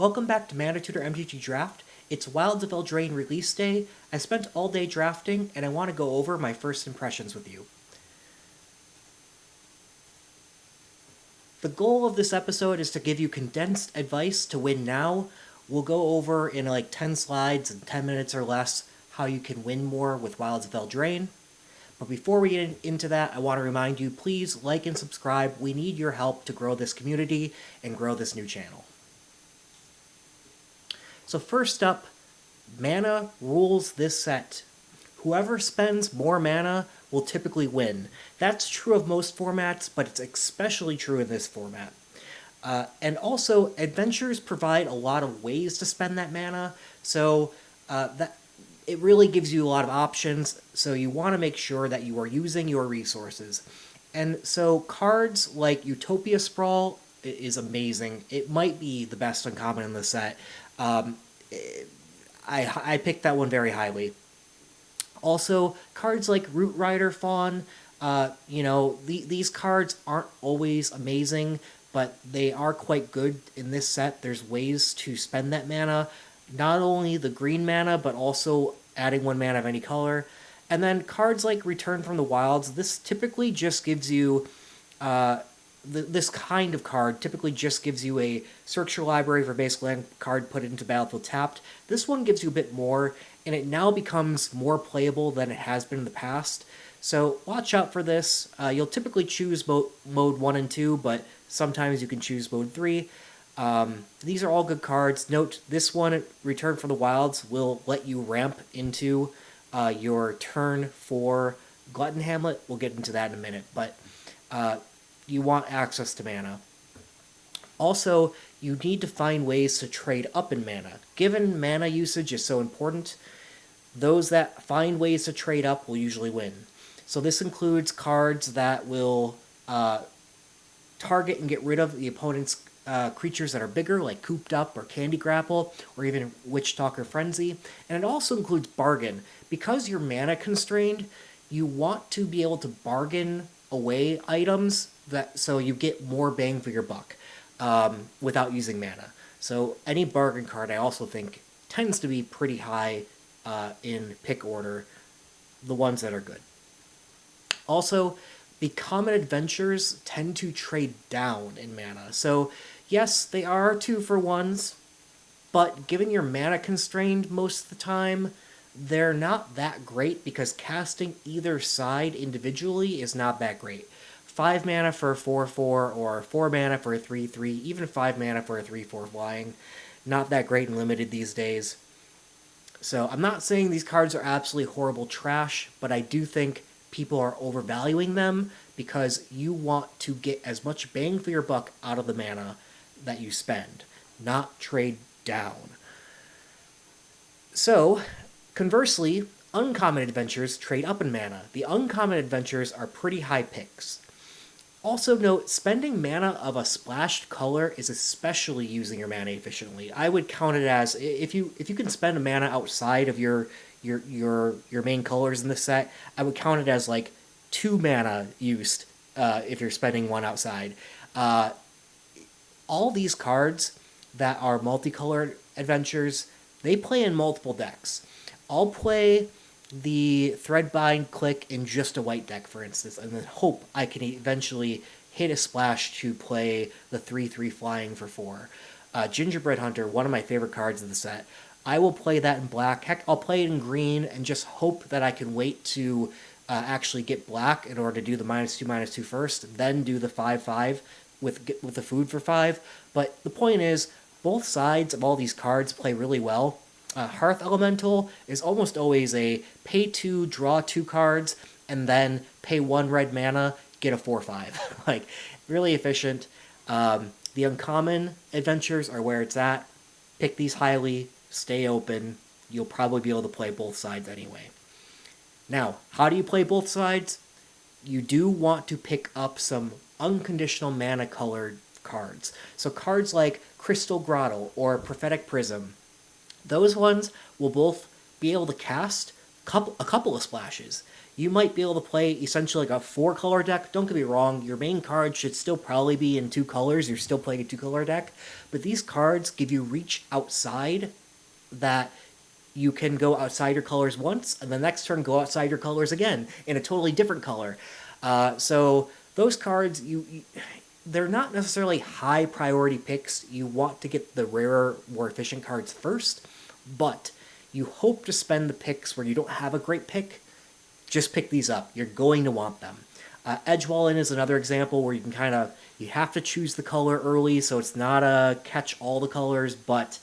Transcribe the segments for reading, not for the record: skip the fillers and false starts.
Welcome back to ManaTutor MTG Draft. It's Wilds of Eldraine release day. I spent all day drafting, and I want to go over my first impressions with you. The goal of this episode is to give you condensed advice to win now. We'll go over in like 10 slides in 10 minutes or less how you can win more with Wilds of Eldraine. But before we get into that, I want to remind you, please like and subscribe. We need your help to grow this community and grow this new channel. So first up, mana rules this set. Whoever spends more mana will typically win. That's true of most formats, but it's especially true in this format. And also, adventures provide a lot of ways to spend that mana, so that it really gives you a lot of options, so you want to make sure that you are using your resources. And so cards like Utopia Sprawl is amazing. It might be the best uncommon in the set. I picked that one very highly. Also, cards like Root Rider Fawn, these cards aren't always amazing, but they are quite good in this set. There's ways to spend that mana, not only the green mana, but also adding 1 mana of any color. And then cards like Return from the Wilds, this typically just gives you... this kind of card typically just gives you a search your library for basic land card, put it into battlefield tapped. This one gives you a bit more, and it now becomes more playable than it has been in the past. So watch out for this. You'll typically choose mode 1 and 2, but sometimes you can choose mode 3. These are all good cards. Note, this one, Return from the Wilds, will let you ramp into your turn 4 Glutton Hamlet. We'll get into that in a minute, but you want access to mana. Also, you need to find ways to trade up in mana. Given mana usage is so important, those that find ways to trade up will usually win. So this includes cards that will target and get rid of the opponent's creatures that are bigger, like Cooped Up or Candy Grapple, or even Witch Talker Frenzy. And it also includes Bargain. Because you're mana constrained, you want to be able to bargain away items so you get more bang for your buck without using mana. So any bargain card, I also think, tends to be pretty high in pick order, the ones that are good. Also, the common adventures tend to trade down in mana. So yes, they are 2-for-1s, but given you're mana constrained most of the time, they're not that great because casting either side individually is not that great. 5 mana for a 4-4, or 4 mana for a 3-3, even 5 mana for a 3-4 flying. Not that great and limited these days. So I'm not saying these cards are absolutely horrible trash, but I do think people are overvaluing them because you want to get as much bang for your buck out of the mana that you spend, not trade down. So, conversely, uncommon adventures trade up in mana. The uncommon adventures are pretty high picks. Also note, spending mana of a splashed color is especially using your mana efficiently. I would count it as, if you can spend a mana outside of your main colors in the set, I would count it as like 2 mana used if you're spending 1 outside. All these cards that are multicolored adventures, they play in multiple decks. I'll play the Threadbind Click in just a white deck, for instance, and then hope I can eventually hit a splash to play the 3-3 flying for 4. Gingerbread Hunter, one of my favorite cards of the set. I will play that in black. Heck, I'll play it in green and just hope that I can wait to actually get black in order to do the -2/-2 first, then do the 5/5 with the food for 5. But the point is, both sides of all these cards play really well. Hearth Elemental is almost always a pay 2, draw 2 cards, and then pay 1 red mana, get a 4/5. Like, really efficient. The uncommon adventures are where it's at. Pick these highly, stay open. You'll probably be able to play both sides anyway. Now, how do you play both sides? You do want to pick up some unconditional mana colored cards. So cards like Crystal Grotto or Prophetic Prism, those ones will both be able to cast a couple of splashes. you might be able to play essentially like a 4-color deck. Don't get me wrong, your main card should still probably be in 2 colors. You're still playing a 2-color deck. But these cards give you reach outside that you can go outside your colors once, and the next turn go outside your colors again in a totally different color. So those cards, they're not necessarily high priority picks. You want to get the rarer, more efficient cards first, but you hope to spend the picks where you don't have a great pick. Just pick these up. You're going to want them. Edgewalling is another example where you can you have to choose the color early, so it's not a catch all the colors, but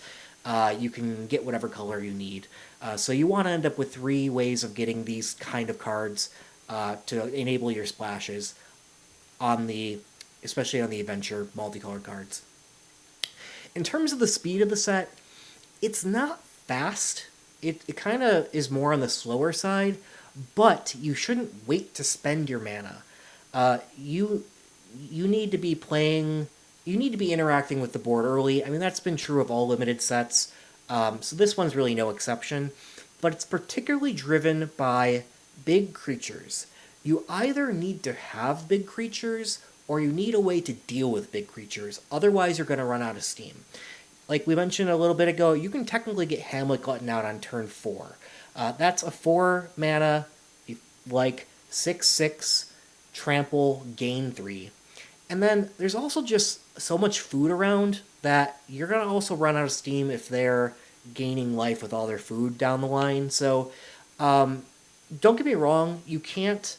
you can get whatever color you need. So you want to end up with 3 ways of getting these kind of cards to enable your splashes especially on the adventure multicolored cards. In terms of the speed of the set, it's not fast. It kind of is more on the slower side, but you shouldn't wait to spend your mana. You need to be playing. You need to be interacting with the board early. I mean, that's been true of all limited sets, so this one's really no exception. But it's particularly driven by big creatures. You either need to have big creatures, or you need a way to deal with big creatures. Otherwise, you're going to run out of steam. Like we mentioned a little bit ago, you can technically get Hamlet Glutton out on turn 4. That's a 4 mana, like 6/6, trample, gain 3. And then there's also just so much food around that you're going to also run out of steam if they're gaining life with all their food down the line. So don't get me wrong, you can't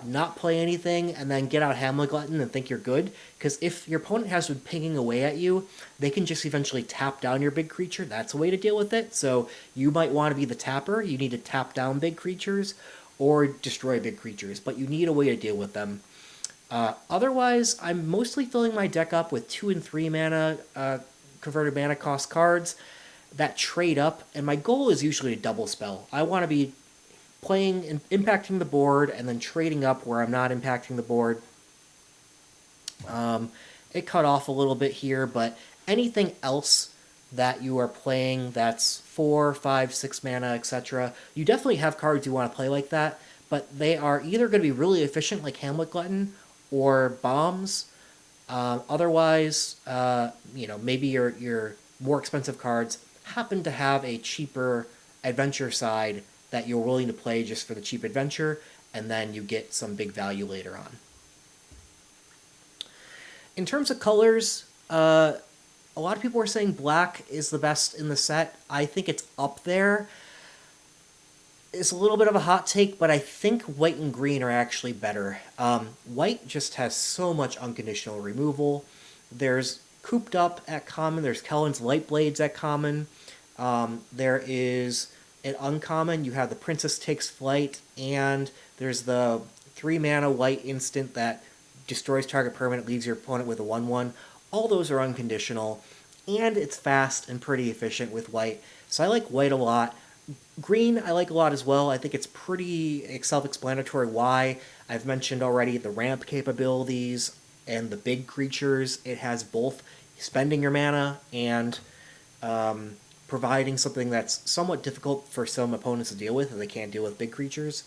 not play anything and then get out Hamlet Glutton and think you're good, because if your opponent has been pinging away at you, they can just eventually tap down your big creature. That's a way to deal with it. So you might want to be the tapper. You need to tap down big creatures or destroy big creatures, but you need a way to deal with them. Otherwise, I'm mostly filling my deck up with 2 and 3 mana converted mana cost cards that trade up, and my goal is usually to double spell. I want to be playing and impacting the board and then trading up where I'm not impacting the board. It cut off a little bit here, but anything else that you are playing that's 4, 5, 6 mana, etc., you definitely have cards you want to play like that, but they are either going to be really efficient like Hamlet Glutton or bombs. Otherwise, maybe your more expensive cards happen to have a cheaper adventure side that you're willing to play just for the cheap adventure, and then you get some big value later on. In terms of colors, a lot of people are saying black is the best in the set. I think it's up there. It's a little bit of a hot take, but I think white and green are actually better. White just has so much unconditional removal. There's Cooped Up at common. There's Kellen's Light Blades at common. There is an uncommon. You have the Princess Takes Flight, and there's the 3 mana white instant that destroys target permanent, leaves your opponent with a 1/1. All those are unconditional, and it's fast and pretty efficient with white. So I like white a lot. Green I like a lot as well. I think it's pretty self-explanatory why. I've mentioned already the ramp capabilities and the big creatures. It has both spending your mana and providing something that's somewhat difficult for some opponents to deal with, and they can't deal with big creatures.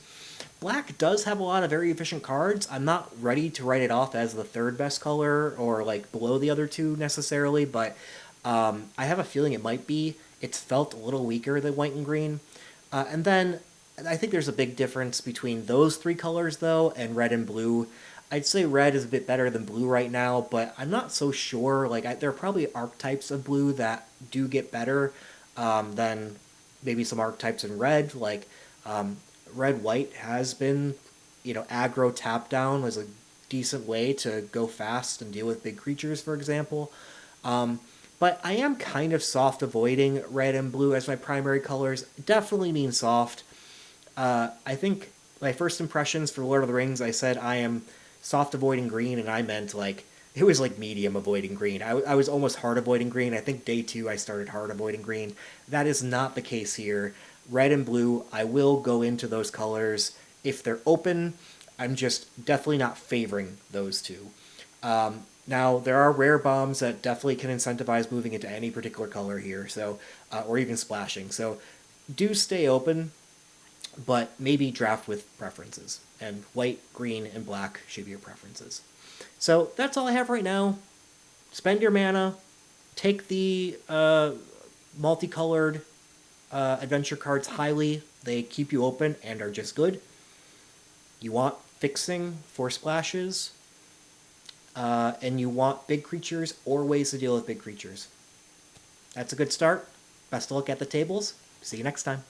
Black does have a lot of very efficient cards. I'm not ready to write it off as the 3rd best color or like below the other 2 necessarily, but I have a feeling it might be. It's felt a little weaker than white and green. And then I think there's a big difference between those 3 colors, though, and red and blue. I'd say red is a bit better than blue right now, but I'm not so sure. There are probably archetypes of blue that do get better than maybe some archetypes in red. Red-white has been, aggro tap down was a decent way to go fast and deal with big creatures, for example. But I am kind of soft avoiding red and blue as my primary colors. Definitely mean soft. I think my first impressions for Lord of the Rings, I said I am soft avoiding green, and I meant it was medium avoiding green. I was almost hard avoiding green. I think day 2 I started hard avoiding green. That is not the case here. Red and blue, I will go into those colors. If they're open, I'm just definitely not favoring those 2. Now, there are rare bombs that definitely can incentivize moving into any particular color here, so or even splashing. So do stay open. but maybe draft with preferences. And white, green, and black should be your preferences. So that's all I have right now. Spend your mana, take the multicolored adventure cards highly. They keep you open and are just good. You want fixing for splashes, and you want big creatures or ways to deal with big creatures. That's a good start. Best of luck at the tables. See you next time.